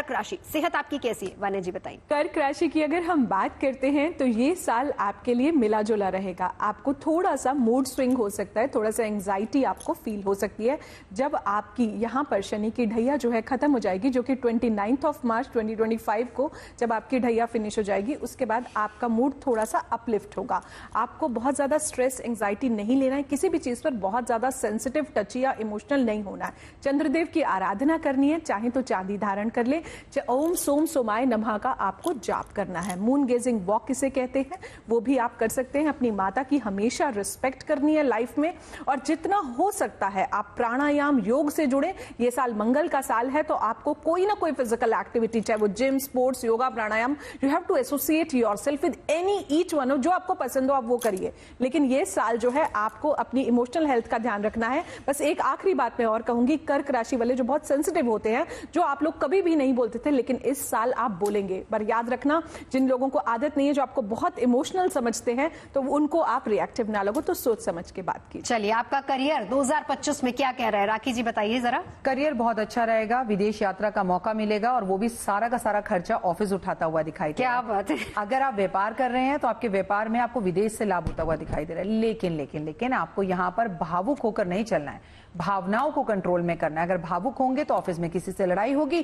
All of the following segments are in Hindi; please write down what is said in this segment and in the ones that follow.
कर्क राशि, सेहत आपकी कैसी है? वान्या जी बताइए। कर्क राशि की अगर हम बात करते हैं तो ये साल आपके लिए मिला जुला रहेगा। आपको थोड़ा सा मूड स्विंग हो सकता है, थोड़ा सा एंग्जाइटी आपको फील हो सकती है जब आपकी यहाँ पर शनि की ढैया जो है खत्म हो जाएगी, जो कि 29 मार्च 2025 को जब आपकी ढैया फिनिश हो जाएगी। उसके बाद आपका मूड थोड़ा सा अपलिफ्ट होगा। आपको बहुत ज्यादा स्ट्रेस एंग्जाइटी नहीं लेना है, किसी भी चीज पर बहुत ज्यादा सेंसिटिव टची या इमोशनल नहीं होना है। चंद्रदेव की आराधना करनी है, चाहे तो चांदी धारण कर ले, ओम सोम सोमाय नमः का आपको जाप करना है। मून गेजिंग वॉक किसे कहते हैं वो भी आप कर सकते हैं। अपनी माता की हमेशा रिस्पेक्ट करनी है लाइफ में, और जितना हो सकता है आप प्राणायाम योग से जुड़े। ये साल मंगल का साल है तो आपको कोई ना कोई फिजिकल एक्टिविटी, चाहे वो gym, sports, yoga, pranayam, you have to associate yourself with any each one, जो आपको पसंद हो आप वो करिए। लेकिन ये साल जो है आपको अपनी इमोशनल हेल्थ का ध्यान रखना है। बस एक आखिरी बात मैं और कहूंगी, कर्क राशि वाले जो बहुत सेंसिटिव होते हैं, जो आप लोग कभी भी नहीं बोलते थे लेकिन इस साल आप बोलेंगे। पर याद रखना, जिन लोगों को आदत नहीं है, जो आपको बहुत इमोशनल समझते हैं, तो उनको आप रिएक्टिव ना लगो, तो सोच समझ के बात कीजिए। चलिए, आपका करियर 2025 में क्या कह रहा है, राखी जी बताइए जरा। करियर बहुत अच्छा रहेगा, विदेश यात्रा का मौका मिलेगा और वो भी सारा का सारा खर्चा ऑफिस उठाता हुआ दिखाई दे रहा है। क्या बात है। अगर आप व्यापार कर रहे हैं तो आपके व्यापार में आपको विदेश से लाभ होता हुआ दिखाई दे रहा है। लेकिन आपको यहाँ पर भावुक होकर नहीं चलना है, भावनाओं को कंट्रोल में करना है। अगर भावुक होंगे तो ऑफिस में किसी से लड़ाई होगी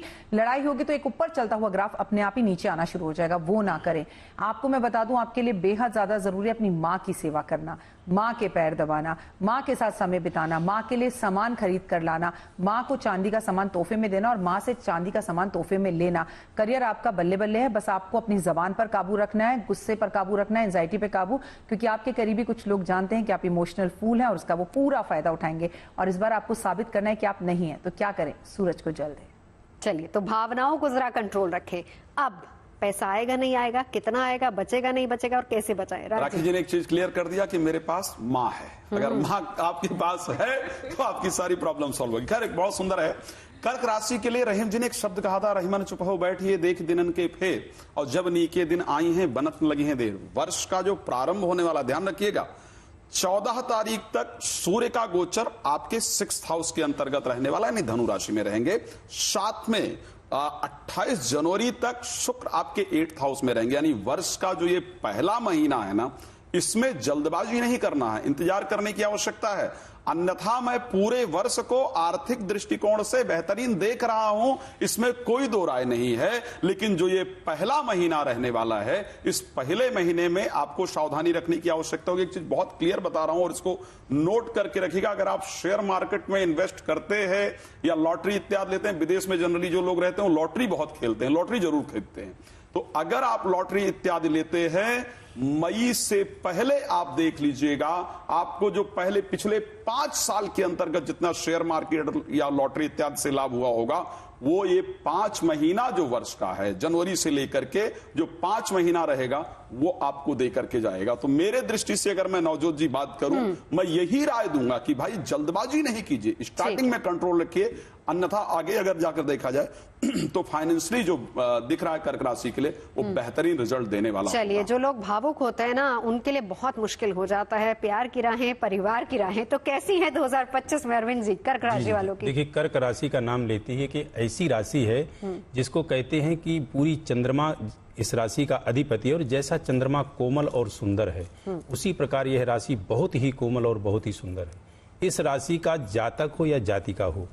तो एक ऊपर चलता हुआ ग्राफ अपने आप ही नीचे आना शुरू हो जाएगा, वो ना करें। आपको मैं बता दूं, आपके लिए बेहद ज्यादा जरूरी है अपनी माँ की सेवा करना, माँ के पैर दबाना, माँ के साथ समय बिताना, माँ के लिए सामान खरीद कर लाना, माँ को चांदी का सामान तोहफे में देना और माँ से चांदी का सामान तोहफे में लेना। करियर आपका बल्ले बल्ले है, बस आपको अपनी जबान पर काबू रखना है, गुस्से पर काबू रखना है, एंजाइटी पे काबू, क्योंकि आपके करीबी कुछ लोग जानते हैं कि आप इमोशनल फूल हैं और उसका वो पूरा फायदा उठाएंगे। और इस बार आपको साबित करना है कि आप नहीं है, तो क्या करें, सूरज को जल दें। चलिए, तो भावनाओं को जरा कंट्रोल रखें। अब पैसा आएगा नहीं आएगा, कितना आएगा, बचेगा नहीं बचेगा, और कैसे बचाए? राखी जी ने एक चीज क्लियर कर दिया कि मेरे पास माँ है। अगर माँ आपके पास है तो आपकी सारी प्रॉब्लम सॉल्व होगी। खैर, एक बहुत सुंदर है। कर्क राशि के लिए रहीम जी ने एक शब्द कहा था, रहीमन चुप हो बैठिए देख दिनन के फेर, और जब नीके दिन आई हैं बनत लगी हैं देर। वर्ष का जो प्रारंभ होने वाला, ध्यान रखिएगा, 14 तारीख तक सूर्य का गोचर आपके 6th हाउस के अंतर्गत रहने वाला, यानी धनु राशि में रहेंगे। साथ में 28 जनवरी तक शुक्र आपके 8th हाउस में रहेंगे। यानी वर्ष का जो ये पहला महीना है ना, इसमें जल्दबाजी नहीं करना है, इंतजार करने की आवश्यकता है। अन्यथा मैं पूरे वर्ष को आर्थिक दृष्टिकोण से बेहतरीन देख रहा हूं, इसमें कोई दो राय नहीं है। लेकिन जो ये पहला महीना रहने वाला है, इस पहले महीने में आपको सावधानी रखने की आवश्यकता होगी। एक चीज बहुत क्लियर बता रहा हूं और इसको नोट करके रखिएगा। अगर आप शेयर मार्केट में इन्वेस्ट करते हैं या लॉटरी इत्यादि लेते हैं, विदेश में जनरली जो लोग रहते हैं वो लॉटरी बहुत खेलते हैं, लॉटरी जरूर खरीदते हैं। तो अगर आप लॉटरी इत्यादि लेते हैं, मई से पहले आप देख लीजिएगा, आपको जो पहले पिछले 5 साल के अंतर्गत जितना शेयर मार्केट या लॉटरी इत्यादि से लाभ हुआ होगा, वो ये 5 महीना जो वर्ष का है, जनवरी से लेकर के जो 5 महीना रहेगा, वो आपको दे करके जाएगा। तो मेरे दृष्टि से अगर मैं नवजोत जी बात करूं, मैं यही राय दूंगा कि भाई जल्दबाजी नहीं कीजिए, स्टार्टिंग में कंट्रोल रखिए। अन्यथा आगे अगर जाकर देखा जाए तो फाइनेंशियली जो दिख रहा है कर्क राशि के लिए, वो बेहतरीन रिजल्ट देने वाला। चलिए, जो लोग भावुक होते हैं ना, उनके लिए बहुत मुश्किल हो जाता है। प्यार की राहें, परिवार की राहें, तो कैसी है 2025 में अरविंद जी कर्क राशि वालों की? देखिए, कर्क राशि का नाम लेती है कि ऐसी राशि है जिसको कहते हैं कि पूरी चंद्रमा इस राशि का अधिपति है, और जैसा चंद्रमा कोमल और सुंदर है, उसी प्रकार यह राशि बहुत ही कोमल और बहुत ही सुंदर है। इस राशि का जातक हो या जातिका हो,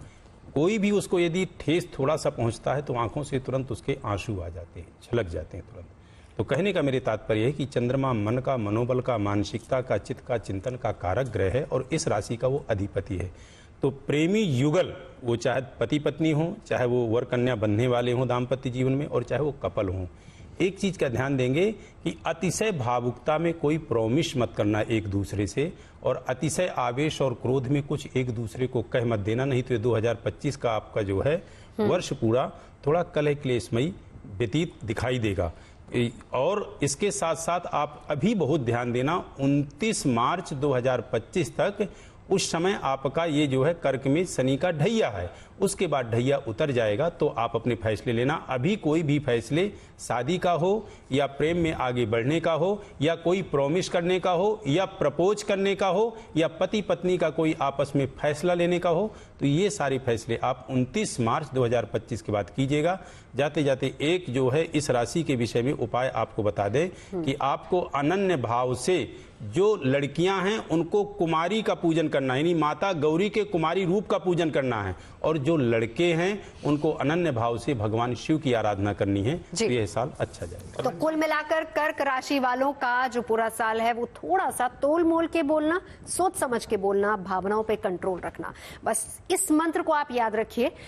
कोई भी उसको यदि ठेस थोड़ा सा पहुंचता है तो आंखों से तुरंत उसके आंसू आ जाते हैं, छलक जाते हैं तुरंत। तो कहने का मेरे तात्पर्य है कि चंद्रमा मन का, मनोबल का, मानसिकता का, चित्त का, चिंतन का कारक ग्रह है और इस राशि का वो अधिपति है। तो प्रेमी युगल, वो चाहे पति पत्नी हो, चाहे वो वर कन्या बनने वाले हों दाम्पत्य जीवन में, और चाहे वो कपल हों, एक चीज का ध्यान देंगे कि अतिशय भावुकता में कोई प्रॉमिस मत करना एक दूसरे से, और अतिशय आवेश और क्रोध में कुछ एक दूसरे को कह मत देना, नहीं तो 2025 का आपका जो है वर्ष पूरा थोड़ा कलह क्लेशमयी व्यतीत दिखाई देगा। और इसके साथ साथ आप अभी बहुत ध्यान देना, 29 मार्च 2025 तक, उस समय आपका ये जो है कर्क में शनि का ढैया है, उसके बाद ढैया उतर जाएगा तो आप अपने फैसले लेना। अभी कोई भी फैसले शादी का हो या प्रेम में आगे बढ़ने का हो या कोई प्रॉमिस करने का हो या प्रपोज करने का हो या पति पत्नी का कोई आपस में फैसला लेने का हो, तो ये सारे फैसले आप 29 मार्च 2025 के बाद कीजिएगा। जाते जाते एक जो है इस राशि के विषय में उपाय आपको बता दें कि आपको अनन्य भाव से जो लड़कियां हैं उनको कुमारी का पूजन करना है, यानी माता गौरी के कुमारी रूप का पूजन करना है, और जो लड़के हैं उनको अनन्य भाव से भगवान शिव की आराधना करनी है। तो यह साल अच्छा जाएगा। तो कुल मिलाकर कर्क राशि वालों का जो पूरा साल है वो थोड़ा सा तोल मोल के बोलना, सोच समझ के बोलना, भावनाओं पे कंट्रोल रखना, बस इस मंत्र को आप याद रखिए।